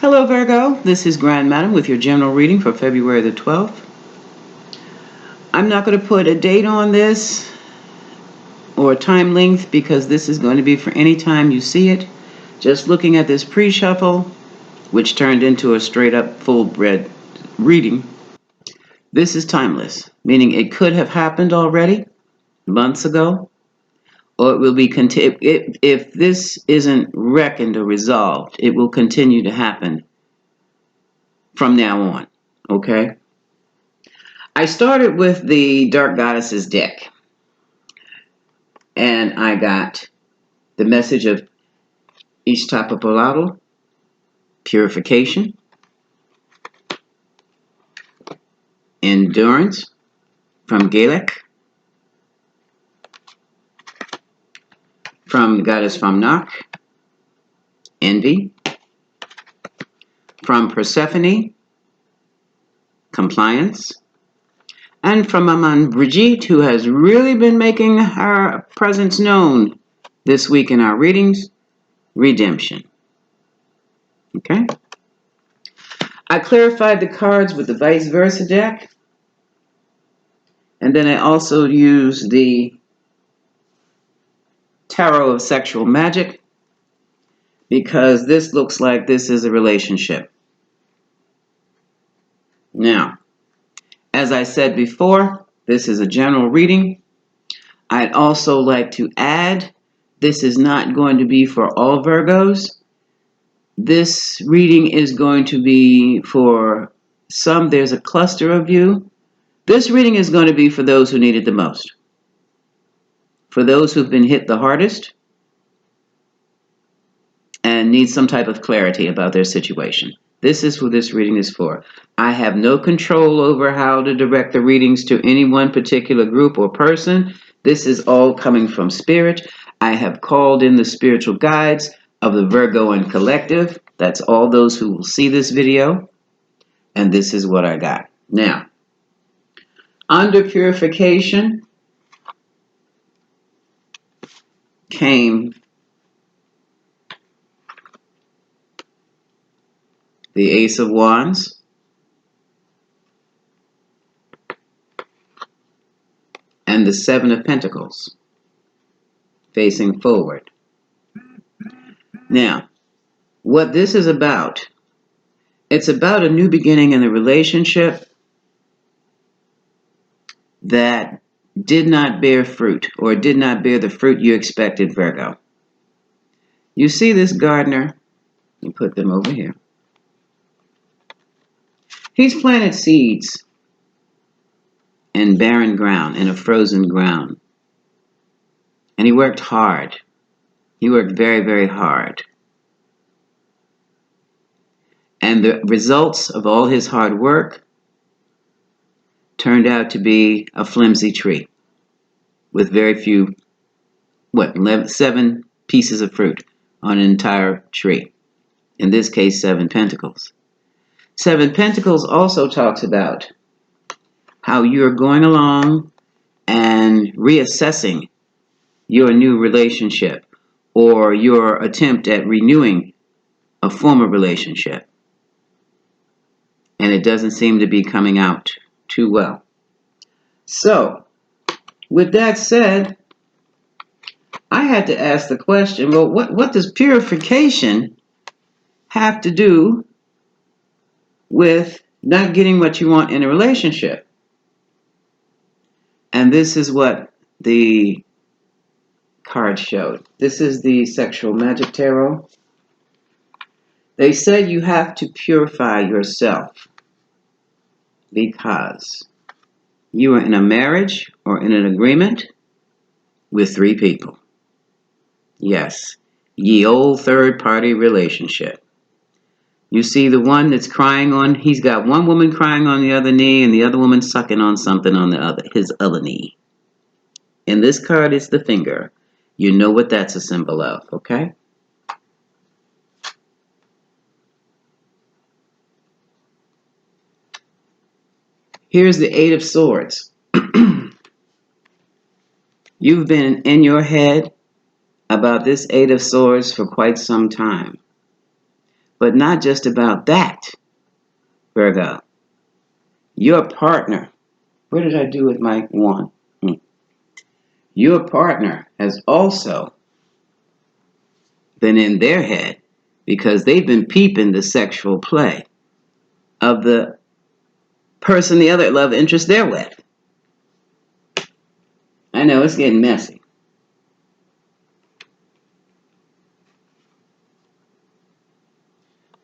Hello Virgo, this is Grand Madam with your general reading for February the 12th. I'm not going to put a date on this or a time length because this is going to be for any time you see it. Just looking at this pre-shuffle, which turned into a straight up full-bred reading, this is timeless, meaning it could have happened already months ago, or it will be if this isn't reckoned or resolved, it will continue to happen from now on, okay? I started with the Dark Goddesses deck, and I got the message of Ishtapapalado, purification, endurance from Gaelic, from Goddess Famnak, envy, from Persephone, compliance, and from Aman Brigitte, who has really been making her presence known this week in our readings, redemption. Okay? I clarified the cards with the vice versa deck, and then I also used the Tarot of Sexual Magic because this looks like this is a relationship. Now, as I said before, this is a general reading. I'd also like to add, this is not going to be for all Virgos. This reading is going to be for some. There's a cluster of you. This reading is going to be for those who need it the most. For those who've been hit the hardest and need some type of clarity about their situation. This is who this reading is for. I have no control over how to direct the readings to any one particular group or person. This is all coming from Spirit. I have called in the spiritual guides of the Virgoan collective. That's all those who will see this video. And this is what I got. Now, under purification came the Ace of Wands, and the Seven of Pentacles, facing forward. Now, what this is about, it's about a new beginning in a relationship that did not bear fruit, or did not bear the fruit you expected, Virgo. You see this gardener, you put them over here. He's planted seeds in barren ground, in a frozen ground. And he worked hard. He worked very, very hard. And the results of all his hard work turned out to be a flimsy tree with very few, 7 pieces of fruit on an entire tree. In this case, 7 pentacles. 7 pentacles also talks about how you're going along and reassessing your new relationship or your attempt at renewing a former relationship. And it doesn't seem to be coming out too well. So, with that said, I had to ask the question, well, what does purification have to do with not getting what you want in a relationship? And this is what the card showed. This is the Sexual Magic Tarot. They said you have to purify yourself because you are in a marriage or in an agreement with 3 people. Yes, ye old third-party relationship. You see the one that's crying on, he's got one woman crying on the other knee and the other woman sucking on something on his other knee. In this card, it's the finger. You know what that's a symbol of, okay? Here's the 8 of Swords. You've been in your head about this 8 of Swords for quite some time. But not just about that, Virgo. Your partner. What did I do with my one? Your partner has also been in their head because they've been peeping the sexual play of the person, the other love interest they're with. I know it's getting messy.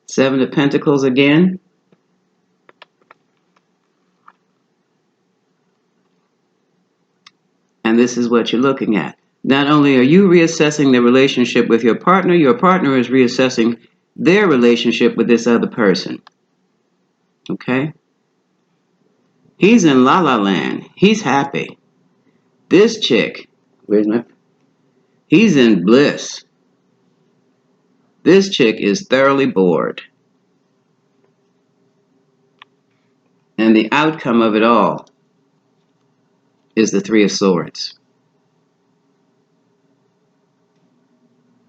Seven of Pentacles again. And this is what you're looking at. Not only are you reassessing the relationship with your partner is reassessing their relationship with this other person. Okay? He's in la la land. He's happy. This chick, he's in bliss. This chick is thoroughly bored. And the outcome of it all is the Three of Swords.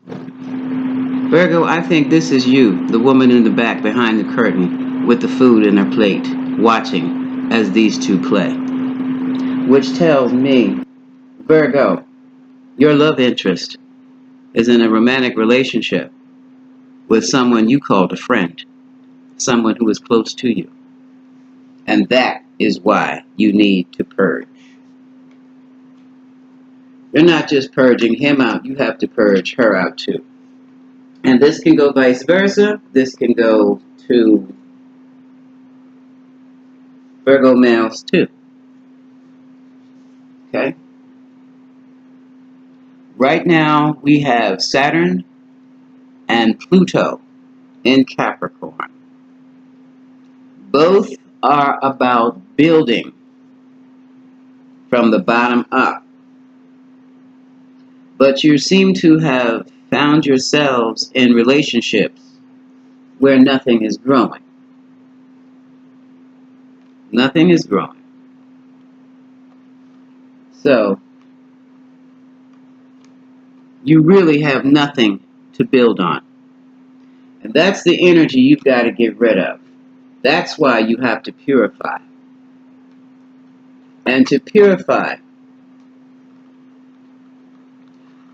Virgo, I think this is you, the woman in the back behind the curtain with the food in her plate, watching as these two play. Which tells me, Virgo, your love interest is in a romantic relationship with someone you called a friend, someone who is close to you. And that is why you need to purge. You're not just purging him out, you have to purge her out too. And this can go vice versa. This can go to Virgo males too. Okay? Right now we have Saturn and Pluto in Capricorn. Both are about building from the bottom up. But you seem to have found yourselves in relationships where nothing is growing. Nothing is growing. So, you really have nothing to build on. And that's the energy you've got to get rid of. That's why you have to purify. And to purify,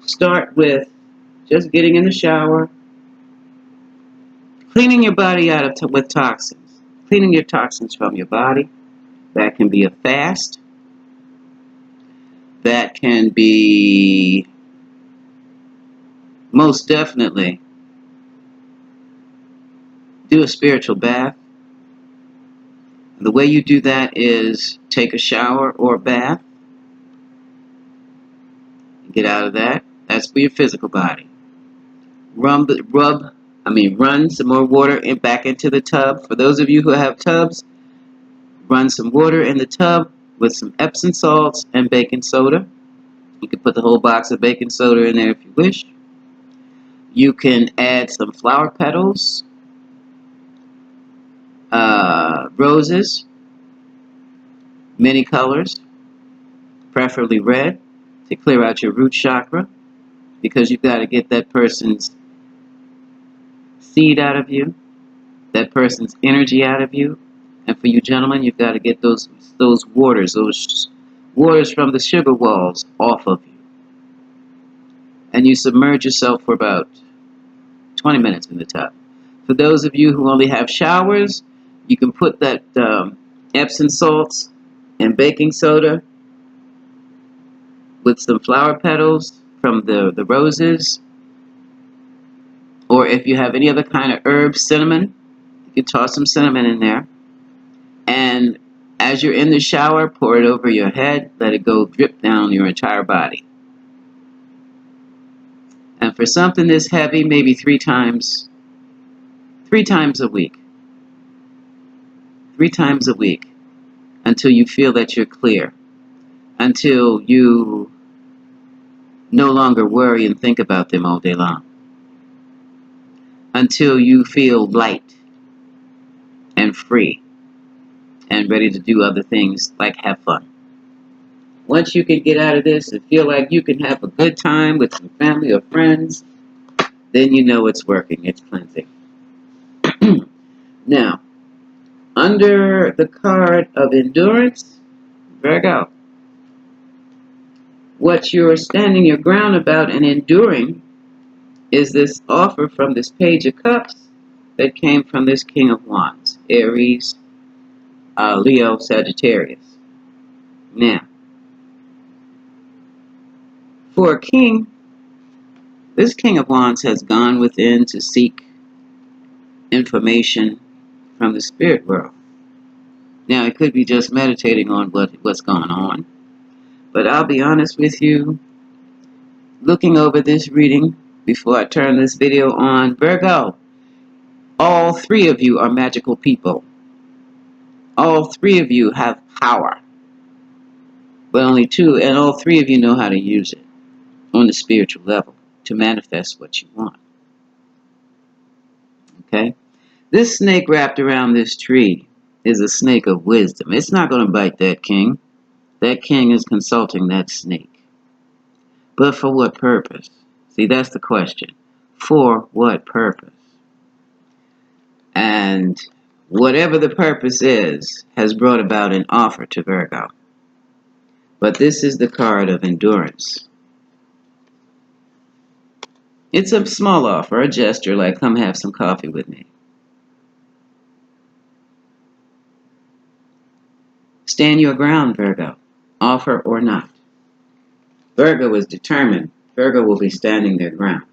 start with just getting in the shower, cleaning your body out with toxins. Cleaning your toxins from your body. That can be a fast. That can be most definitely do a spiritual bath. And the way you do that is take a shower or a bath. Get out of that. That's for your physical body. Run some more water back into the tub. For those of you who have tubs, run some water in the tub with some Epsom salts and baking soda. You can put the whole box of baking soda in there if you wish. You can add some flower petals, roses, many colors, preferably red, to clear out your root chakra, because you've got to get that person's seed out of you, that person's energy out of you. And for you gentlemen, you've got to get those waters from the sugar walls off of you. And you submerge yourself for about 20 minutes in the tub. For those of you who only have showers, you can put that Epsom salts and baking soda with some flower petals from the roses. Or if you have any other kind of herb, cinnamon, you can toss some cinnamon in there. And as you're in the shower, pour it over your head. Let it go drip down your entire body. And for something this heavy, maybe three times a week. 3 times a week until you feel that you're clear. Until you no longer worry and think about them all day long. Until you feel light and free and ready to do other things like have fun. Once you can get out of this and feel like you can have a good time with some family or friends, then you know it's working, it's cleansing. Now, under the card of endurance, Virgo, what you're standing your ground about and enduring is this offer from this Page of Cups that came from this King of Wands, Aries, Leo, Sagittarius. Now, for a king, this King of Wands has gone within to seek information from the spirit world. Now, it could be just meditating on what's going on. But I'll be honest with you, looking over this reading before I turn this video on, Virgo, all three of you are magical people. All three of you have power. But only two, and all three of you know how to use it on the spiritual level to manifest what you want. Okay? This snake wrapped around this tree is a snake of wisdom. It's not going to bite that king. That king is consulting that snake. But for what purpose? See, that's the question. For what purpose? And whatever the purpose is, has brought about an offer to Virgo. But this is the card of endurance. It's a small offer, a gesture like, come have some coffee with me. Stand your ground, Virgo. Offer or not. Virgo is determined. Virgo will be standing their ground.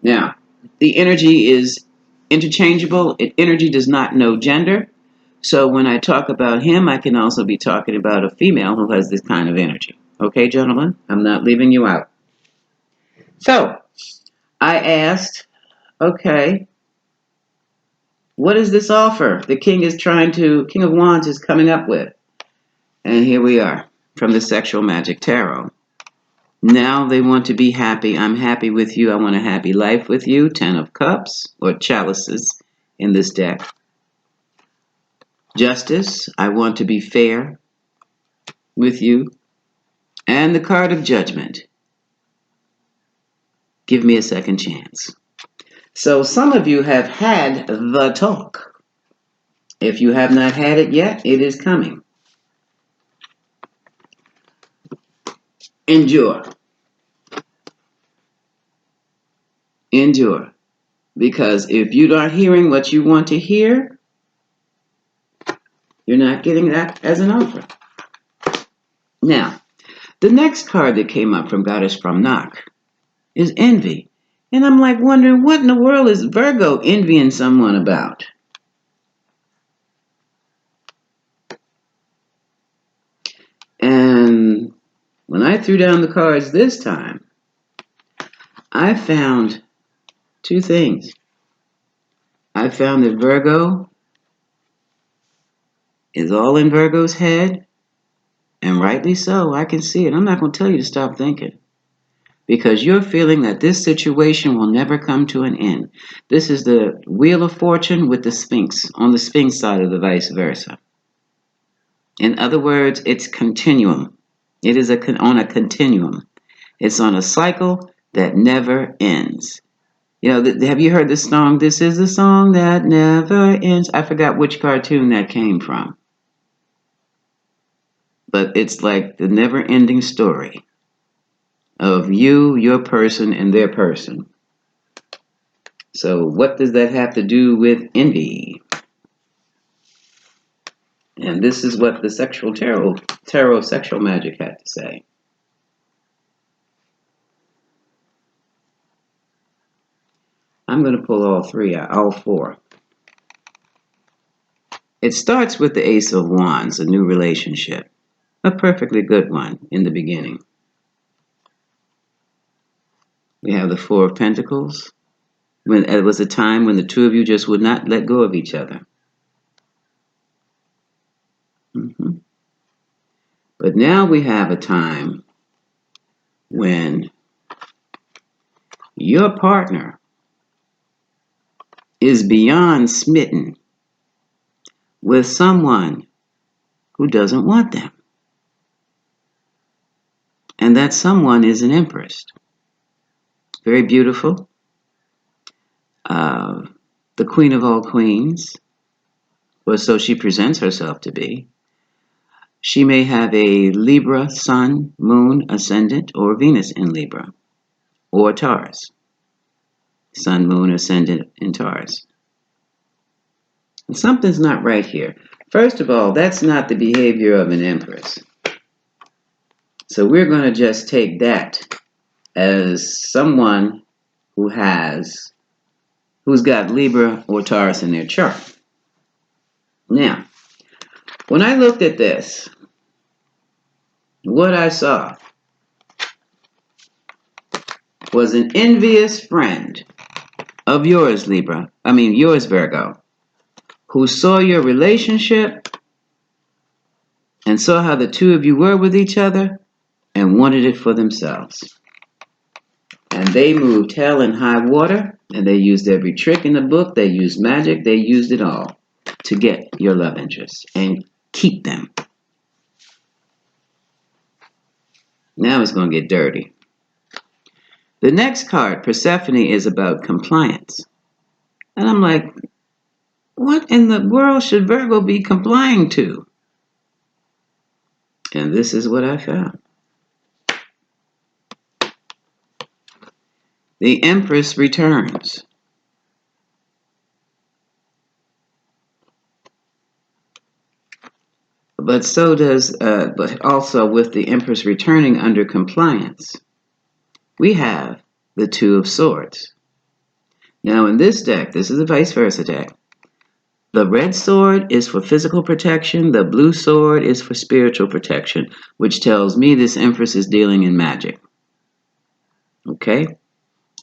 Now, the energy is interchangeable. Energy does not know gender. So when I talk about him, I can also be talking about a female who has this kind of energy. Okay, gentlemen? I'm not leaving you out. So, I asked, okay, what is this offer the King of Wands is coming up with? And here we are, from the Sexual Magic Tarot. Now they want to be happy. I'm happy with you. I want a happy life with you. 10 of Cups, or chalices in this deck. Justice, I want to be fair with you. And the card of Judgment. Give me a second chance. So some of you have had the talk. If you have not had it yet, it is coming. Endure. Endure. Because if you're not hearing what you want to hear, you're not getting that as an offer. Now, the next card that came up from Goddess from Knock is envy. And I'm like wondering, what in the world is Virgo envying someone about? And when I threw down the cards this time, I found two things. I found that Virgo is all in Virgo's head, and rightly so. I can see it. I'm not going to tell you to stop thinking, because you're feeling that this situation will never come to an end. This is the Wheel of Fortune with the Sphinx, on the Sphinx side of the vice versa. In other words, it's continuum. It is on a continuum. It's on a cycle that never ends. You know, have you heard the song, This is a Song That Never Ends? I forgot which cartoon that came from. But it's like the never-ending story of you, your person, and their person. So what does that have to do with envy? And this is what the tarot sexual magic had to say. I'm going to pull all four. It starts with the Ace of Wands, a new relationship. A perfectly good one in the beginning. We have the Four of Pentacles. When it was a time when the two of you just would not let go of each other. But now we have a time when your partner is beyond smitten with someone who doesn't want them. And that someone is an Empress. Very beautiful. the queen of all queens, or so she presents herself to be. She may have a Libra sun, moon, ascendant, or Venus in Libra, or Taurus. Sun, moon, ascendant in Taurus. And something's not right here. First of all, that's not the behavior of an empress. So we're going to just take that as someone who's got Libra or Taurus in their chart. Now, when I looked at this, what I saw was an envious friend of yours, yours, Virgo, who saw your relationship and saw how the two of you were with each other and wanted it for themselves. And they moved hell and high water, and they used every trick in the book. They used magic. They used it all to get your love interest and keep them. Now it's going to get dirty. The next card, Persephone, is about compliance. And I'm like, what in the world should Virgo be complying to? And this is what I found. The Empress returns. But also with the Empress returning under compliance, we have the Two of Swords. Now in this deck, this is a vice versa deck. The red sword is for physical protection. The blue sword is for spiritual protection, which tells me this Empress is dealing in magic. Okay?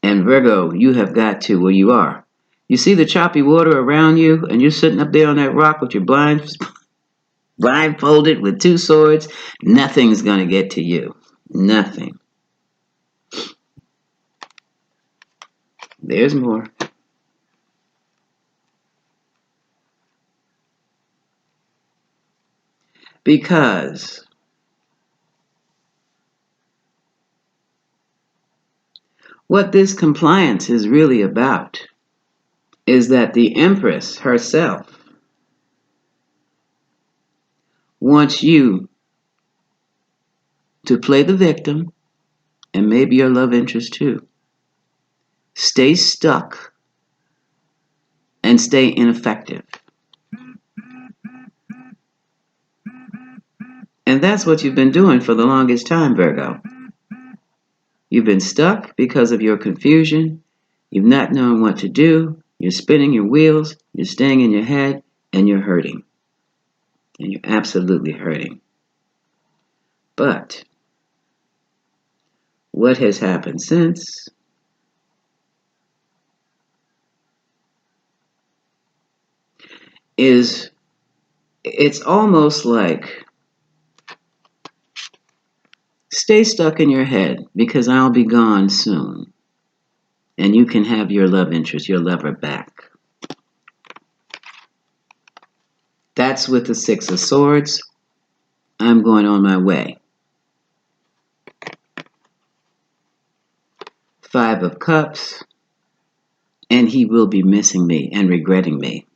And Virgo, you have got to where you are. You see the choppy water around you, and you're sitting up there on that rock with your blindfolded with two swords. Nothing's going to get to you. Nothing. There's more. Because what this compliance is really about is that the Empress herself wants you to play the victim, and maybe your love interest too. Stay stuck and stay ineffective. And that's what you've been doing for the longest time, Virgo. You've been stuck because of your confusion. You've not known what to do. You're spinning your wheels. You're staying in your head, and you're hurting. And you're absolutely hurting. But what has happened since is it's almost like stay stuck in your head because I'll be gone soon. And you can have your love interest, your lover back. That's with the Six of Swords. I'm going on my way. Five of Cups. And he will be missing me and regretting me.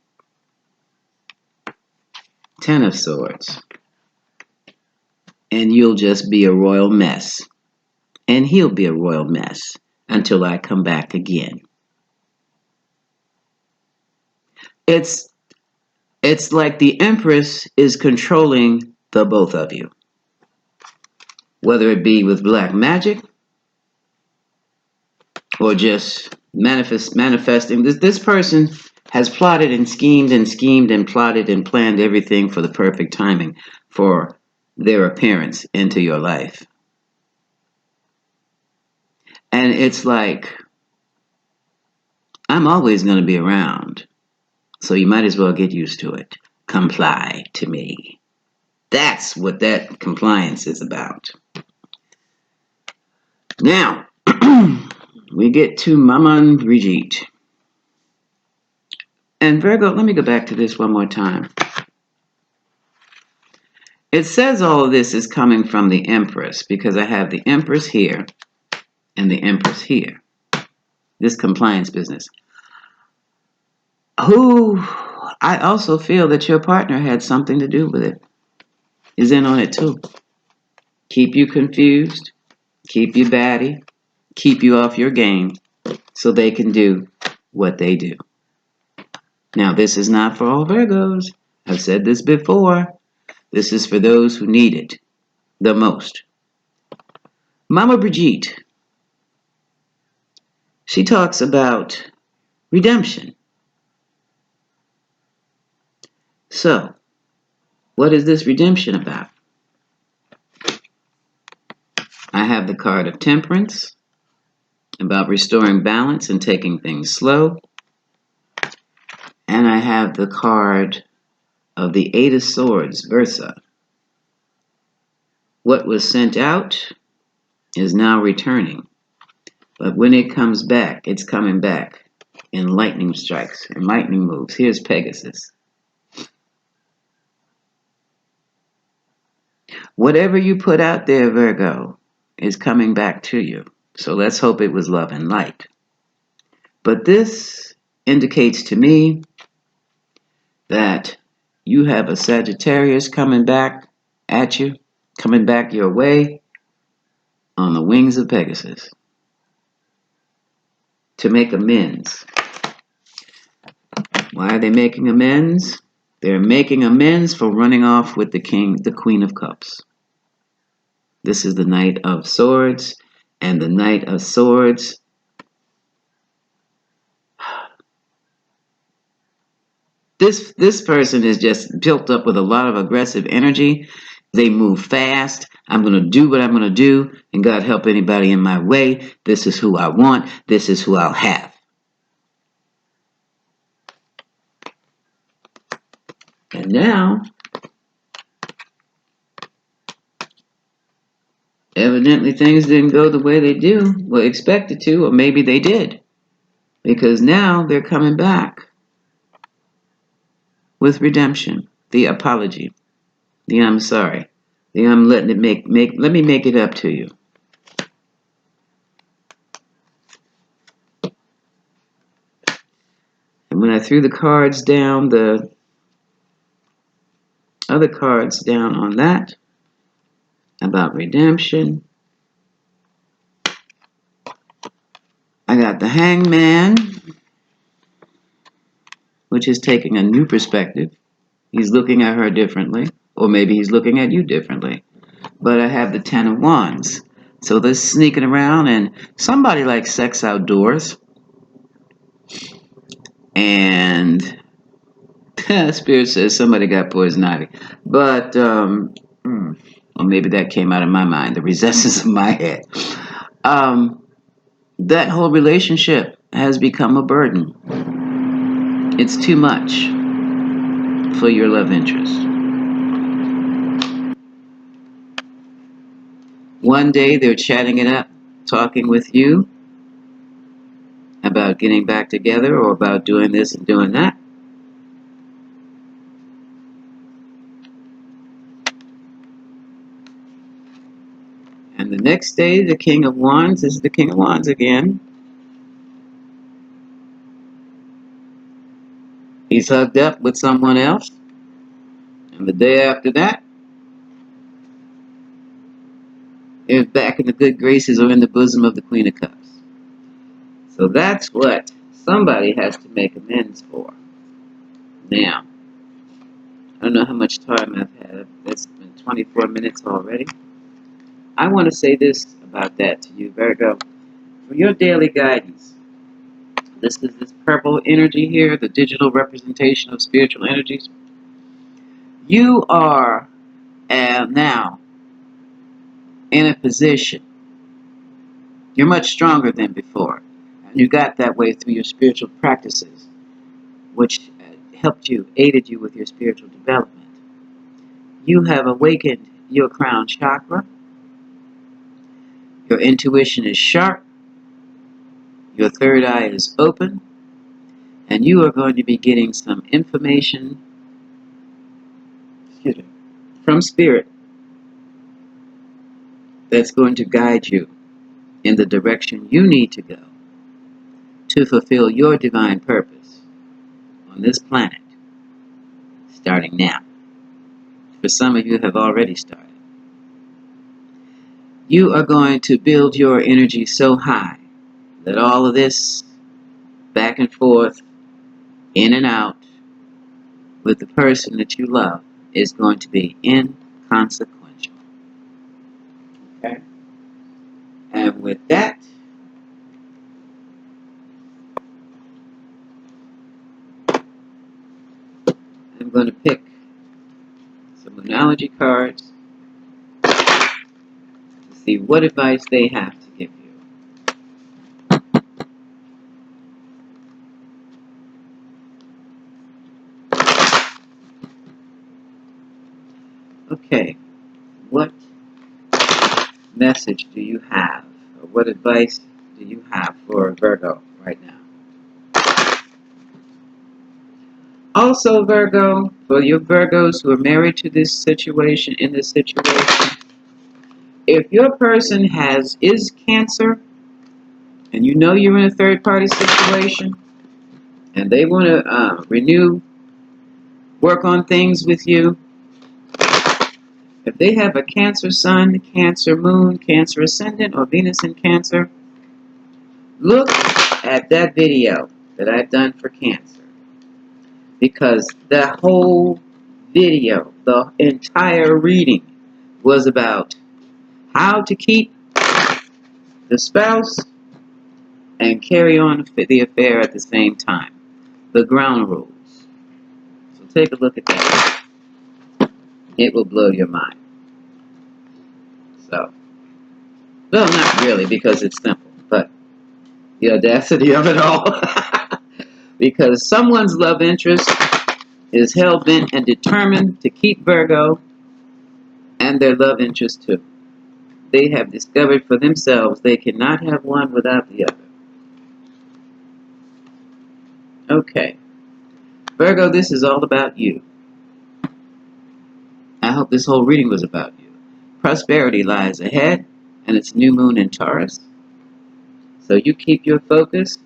Ten of Swords. And you'll just be a royal mess. And he'll be a royal mess until I come back again. It's like the Empress is controlling the both of you. Whether it be with black magic or just manifesting. This person has plotted and schemed and plotted and planned everything for the perfect timing for their appearance into your life. And it's like, I'm always going to be around. So you might as well get used to it. Comply to me. That's what that compliance is about. Now, we get to Maman Brigitte. And Virgo, let me go back to this one more time. It says all of this is coming from the Empress because I have the Empress here and the Empress here. This compliance business. who I also feel that your partner had something to do with it, is in on it too. Keep you confused, keep you batty, keep you off your game so they can do what they do. Now, this is not for all Virgos. I've said this before. This is for those who need it the most. Mama Brigitte, she talks about redemption. So, what is this redemption about? I have the card of Temperance, about restoring balance and taking things slow. And I have the card of the Eight of Swords, Versa. What was sent out is now returning. But when it comes back, it's coming back in lightning strikes and lightning moves. Here's Pegasus. Whatever you put out there, Virgo, is coming back to you. So let's hope it was love and light. But this indicates to me that you have a Sagittarius coming back at you, coming back your way on the wings of Pegasus to make amends. Why are they making amends? They're making amends for running off with the Queen of Cups. This is the Knight of Swords, and the Knight of Swords this person is just built up with a lot of aggressive energy. They move fast. I'm going to do what I'm going to do, and God help anybody in my way. This is who I want. This is who I'll have. And now, evidently things didn't go the way they were expected to, or maybe they did. Because now they're coming back with redemption, the apology, the I'm sorry, the I'm letting it let me make it up to you. And when I threw the cards down, the other cards down on that, about redemption, I got the Hangman, which is taking a new perspective. He's looking at her differently, or maybe he's looking at you differently. But I have the Ten of Wands. So they're sneaking around, and somebody likes sex outdoors. And Spirit says somebody got poison ivy. But, or maybe that came out of my mind, the recesses of my head. That whole relationship has become a burden. It's too much for your love interest. One day they're chatting it up, talking with you about getting back together or about doing this and doing that. And the next day, the King of Wands is the King of Wands again. He's hugged up with someone else. And the day after that, they're back in the good graces or in the bosom of the Queen of Cups. So that's what somebody has to make amends for. Now, I don't know how much time I've had. It's been 24 minutes already. I want to say this about that to you, Virgo. For your daily guidance, this is this purple energy here, the digital representation of spiritual energies. You are now in a position. You're much stronger than before. And you got that way through your spiritual practices, which helped you, aided you with your spiritual development. You have awakened your crown chakra. Your intuition is sharp. Your third eye is open. And you are going to be getting some information from Spirit that's going to guide you in the direction you need to go to fulfill your divine purpose on this planet, starting now. For some of you have already started. You are going to build your energy so high that all of this back and forth, in and out, with the person that you love is going to be inconsequential. Okay? And with that, I'm going to pick some analogy cards to see what advice they have to give you. Okay, what message do you have, or what advice do you have for Virgo right now? Also, Virgo, for your Virgos who are married to this situation, in this situation, if your person is Cancer, and you know you're in a third-party situation, and they want to work on things with you, if they have a Cancer Sun, Cancer Moon, Cancer Ascendant, or Venus in Cancer, look at that video that I've done for Cancer. Because the whole video, the entire reading, was about how to keep the spouse and carry on the affair at the same time. The ground rules. So take a look at that. It will blow your mind. So, well, not really, because it's simple, but the audacity of it all. Because someone's love interest is hell-bent and determined to keep Virgo and their love interest too. They have discovered for themselves they cannot have one without the other. Okay. Virgo, this is all about you. I hope this whole reading was about you. Prosperity lies ahead, and it's new moon in Taurus. So you keep your focus.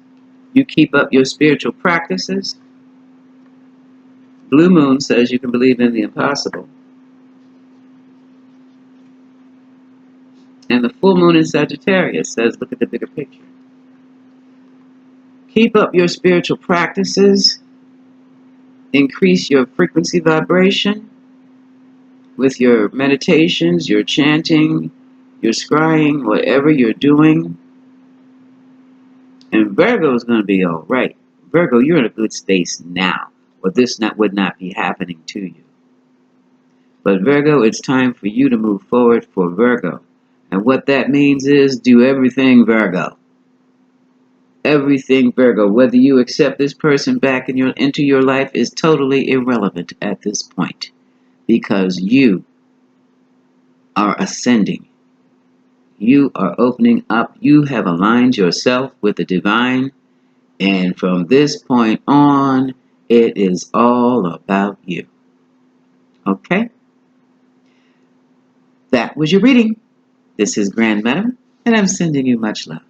You keep up your spiritual practices. Blue moon says you can believe in the impossible. And the full moon in Sagittarius says look at the bigger picture. Keep up your spiritual practices. Increase your frequency vibration with your meditations, your chanting, your scrying, whatever you're doing. And Virgo is going to be all right. Virgo, you're in a good space now, or this would not be happening to you. But Virgo, it's time for you to move forward for Virgo. And what that means is do everything Virgo. Everything Virgo. Whether you accept this person back into your life is totally irrelevant at this point. Because you are ascending. You are opening up. You have aligned yourself with the divine. And from this point on, it is all about you. Okay? That was your reading. This is Grand Madam, and I'm sending you much love.